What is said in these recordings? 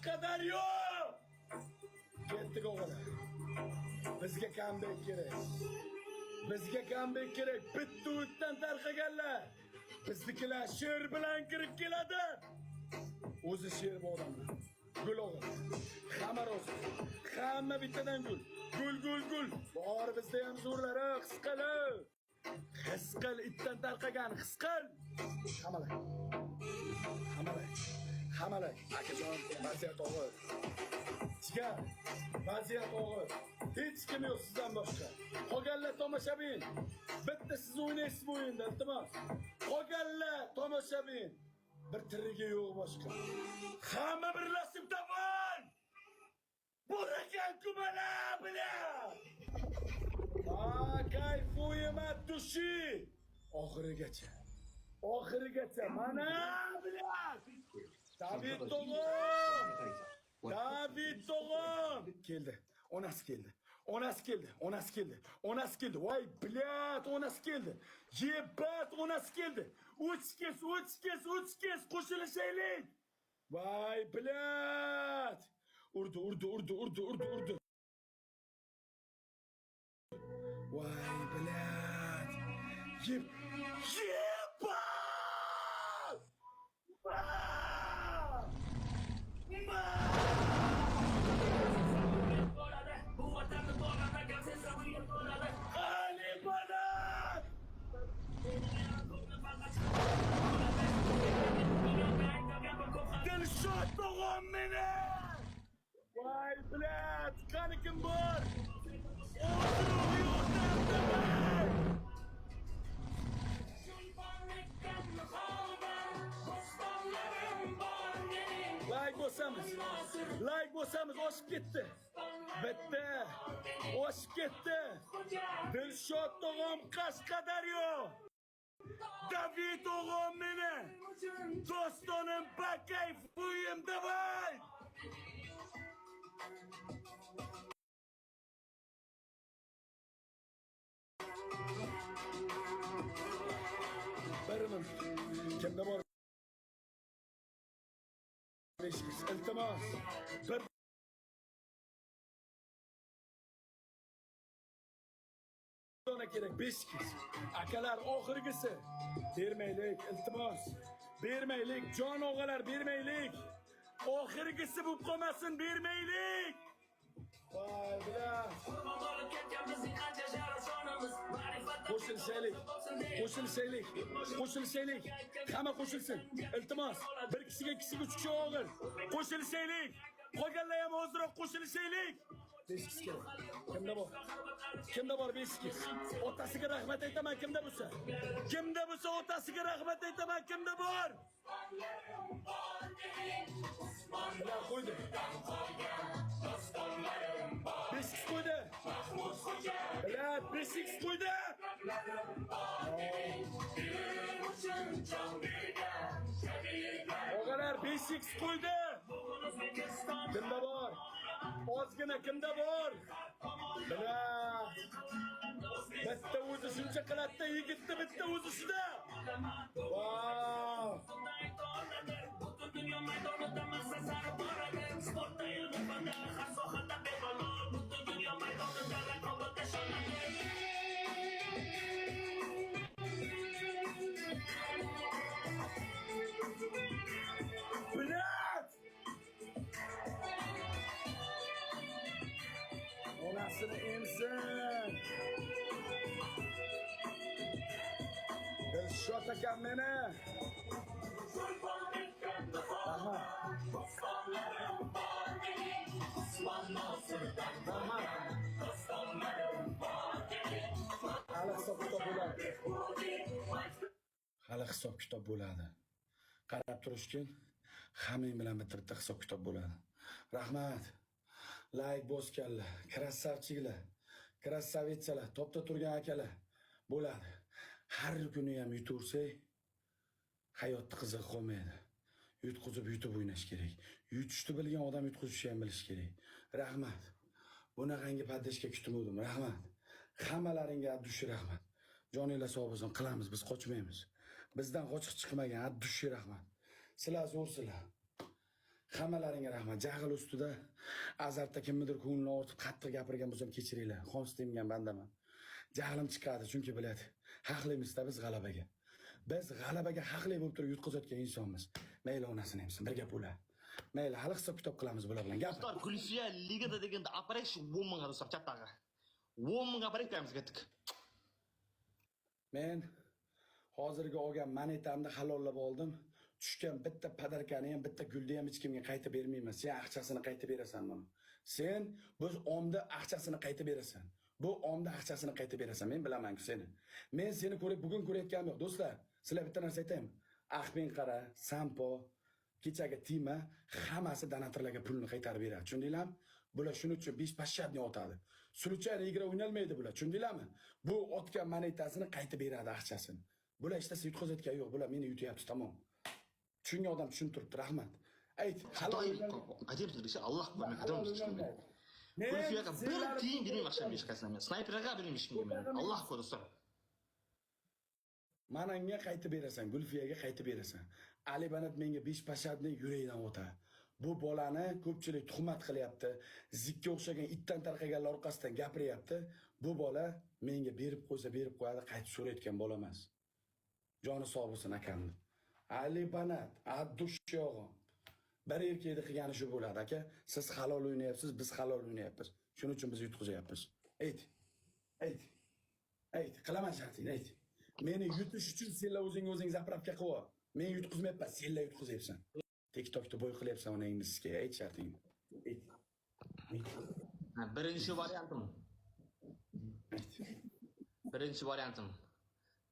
Qashqadaryo! Ketdik o'g'li. Bizga comeback kerak. Bizga comeback kerak. Bitta o'tdan tarqaganlar. Biznikilar she'r bilan kirib keladi. O'zi she'r bu odamlar. Gul o'g'il. Hamma rozi. Hamma bittadan gul. Gul. Bor bizda ham zo'rlari qisqalar. Qisqal itdan tarqagan qisqal. Hamalak. Akajon, vaziyat og'ir. Jigar, vaziyat og'ir. Hech kim yo'q sizdan boshqa. Qolganlar tomoshabin. Bitta siz o'ynaysiz bu o'yinda, iltimos. Qolganlar tomoshabin. Bir tirigi yo'q boshqa. Hamma birlashib tafon! Burakan kumala bilan! Kayfuyim at-tushi! Oxirigacha mana bilan! David Tog'om! Keldi. Onasi keldi. Voy, blyat, onasi keldi. Yebat, onasi keldi. Uch kes qo'shilishaylik. Voy, blyat. Urdi. Voy, blyat. Dilshod Tog'om meni! Voy, blyat, qani kim bor? O'tirib yo'qdan Like bo'lsamiz oshib ketdi. Bitta oshib ketdi. Dilshod Tog'om Qashqadaryo. David o'g'lim meni. Do'stonim bakayfuyim davay. Baraman. Kimda bor? İltimos. Bir dona kerak 5 kez. Akalar oxirgisi. Bermaylik, iltimos. Bermaylik, jon o'g'alar bermaylik. Oxirgisi bu qolmasin, bermaylik. Voy, bilan. Qo'shilishaylik. Hamma qo'shilsin. Iltimos, bir kishiga 2 kishi 3 kishi og'ir. Qo'shilishaylik. Qolganlar ham hozirroq qo'shilishaylik. 5 kishi kerak. Kimda bor 5 kishi? Otasiga rahmat aytaman, kimda bo'lsa. Otasiga rahmat aytaman, kimda bor? Bilan qo'ydi. 5 kishi qo'ydi. Bilan 5 kishi qo'ydi. O'g'alar 5 kishi qo'ydi. Kimda bor? Ozgina kimda bor? Bilan bitta o'zi shuncha qiladi, yigitni bitta o'zi shunda. Vau! Onasini emsin. Dilshod akam meni. Aha. Hali hisob kitob bo'ladi. Qarab turishkin, hammang bilan bitta hisob kitob bo'ladi. Rahmat. Like bosganlar, krassavchiklar, krassavitsalar, topda turgan akalar bo'ladi. Har kuni ham yutursak, hayotda qiziq qolmaydi. Yutib o'ynash kerak. Yutishni bilgan odam yutqizishni ham bilish kerak. Rahmat. Bunaqangi paddashga kutmadim. Rahmat. Hammalaringga addushi rahmat. Joninglar sog' bo'lsin, qilamiz, biz qochmaymiz. Bizdan qochiq chiqmagan addushi rahmat. Sizlar zo'rsizlar. Hammalaringga rahmat. Jahl ustida azarda kimnidir ko'nglini ortib qattiq gapirgan bo'lsam kechiringlar. Xons degan bandaman. Jahlim chiqadi chunki biladi. Haqlimiz-da biz g'alabaga. Biz g'alabaga haqli bo'lib turib yutqizayotgan insonmiz. Mayli onasini emsin, bir gap bo'lar. Mayli hali hisob kitob qilamiz bular bilan. Gap. Dostlar, Gulfiya ligada deganda aparay shu 10 mingga dostlar kattaga. 10 mingga aparay deymiz ketdik. Men hozirgi olgan monetamni halollab oldim. Tushgan bitta padarkani ham, bitta gulni ham hech kimga qaytib bermayman. Sen aqchasini qaytib berasan buni. Sen biz omda aqchasini qaytib berasan. Bu omda aqchasini qaytib berasan. Men bilaman-ku seni. Men seni ko'rib bugun ko'rayotganim yo'q, do'stlar. Sizlar bitta narsa aytaymi? Ahmen qara, Sampo, kechagi Tima hammasi donatorlarga pulni qaytarib beradi. Tushundinglarmi? Bular shuning uchun 5 pashshatni otadi. Suluchar igra o'ynalmaydi bular. Tushundinglarmi? Bu otgan monetasini qaytib beradi aqchasini. Bular ishlasa yutqazayotgan yo'q. Bular meni yutyapti, tamom. Tushungan odam tushuntiribdi, rahmat. Ayt, Aytayapsiz, Alloh ko'rmay qadam Gulfiyaga bir tiyin bermay mashina ishqasam men. Snayperga bermishim men. Alloh ko'rsin. Mananga qaytib berasan, Gulfiyaga qaytib berasan. Ali Banat menga 5 pashadni yurakdan o'tadi. Bu bolani ko'pchilik tuhmat qilyapti. Zikka o'xshagan itdan tarqaganlar orqasidan gapiryapti. Bu bola menga berib qo'ysa berib qo'yadi, qaytib so'rayotgan bola emas. Joni sog' bo'lsin akamni. Ali Banat, Abdushog'im. Bir erkakni qilgani shu bo'ladi, aka. Siz halol o'ynayapsiz, biz halol o'ynayapmiz. Shuning uchun biz yutqizyapmiz. Ayt. Ayt, qilaman shartingni, ayt. Meni yutish uchun senlar o'zing zapravka qilib. Men yutqizmayapman, senlar yutqizyapsan. TikTokda bo'y qilyapsan uni inglizga, ayt shartingni. Ayt. Birinchi variantim. Birinchi variantim.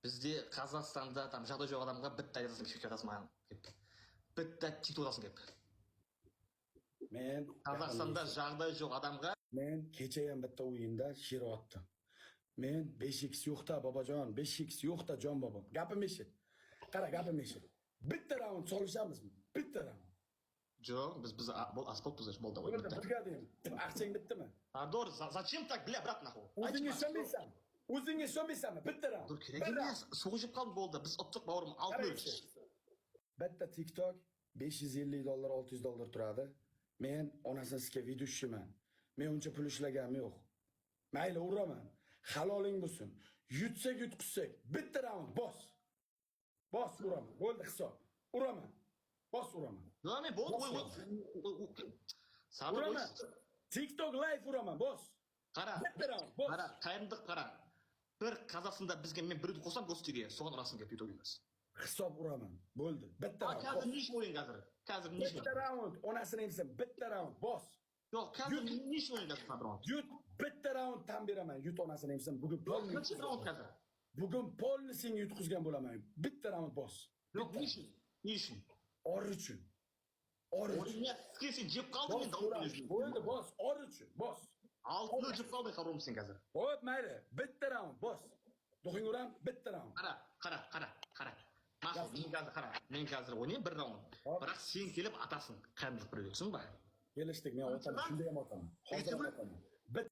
Bizde Qozog'istonda tam jag'da yo'q odamga bitta yazasini kishib ketasman. Bitta TikTok'dan gap. Men Qozog'istonda jag'da yo'q odamga men kecha ham bitta o'yinda shir otdim. Men 5x yo'qda bobojon, 5x yo'qda jon bobom. Gapim eshit. Qara, gapim eshit. Bitta raund solishamizmi? Bitta raund. Jo'q, biz asfalt tuzash bo'ldi o'yin. Brigadim. Aqchang bitdimi? Ardor, zачем так, бля, брат, нахуй? O'zingga ishonmaysanmi? O'zingga ishonmaysanmi? Bitta raund. Dur, kerak emas. So'g'ishib qoldi bo'ldi. Biz otdiq bavrim 6 Bitta TikTok $550, $600 turadi. Men onasizga video tushiman. Men uncha pul ishlaganim yo'q. Mayli uraman. Haloling bo'lsin. Yutsak yutqizsak, bitta raund bos. Bos uraman. Bo'ldi hisob. Uraman. Bos uraman. Yo'q, men bo'ldi. Sabr Uraman. TikTok live uraman, bos. Qara. Bitta raund bos. Qara, qayerdiq qara. Bir Qozog'istonda bizga men bir qo'sam go'stiga, so'g'on orasiga yutuq emas. Hisob uraman. Bo'ldi. Bitta raund. Hozir nish o'yin hozir. Hozir nish. Bitta raund. Onasini emsin. Bitta raund bos. Yo'q, hozir nish o'yin hozir padron. Yut, bitta raund tam beraman. Yut onasini emsin. Bugun polni. Qancha raund hozir? Bugun polni senga yutqizgan bo'laman. Bitta raund bos. Yo'q, nish. Nish. Or uchun. Or uchun. O'yinga skesi jeb qoldi men davom Bo'ldi, bos. Or uchun. Bos. Altını jeb qoldi qarom sen hozir. Bo'p, mayli. Bitta raund bos. Do'qing uram, bitta raund. Qara. Maqsad men hozir qara. Men hozir o'ynayman bir raund. Biroq sen kelib atasın. Qanday qilib yuribsan ba? Kelishdik, men otaman. Shunday ham otaman. Hozir otaman.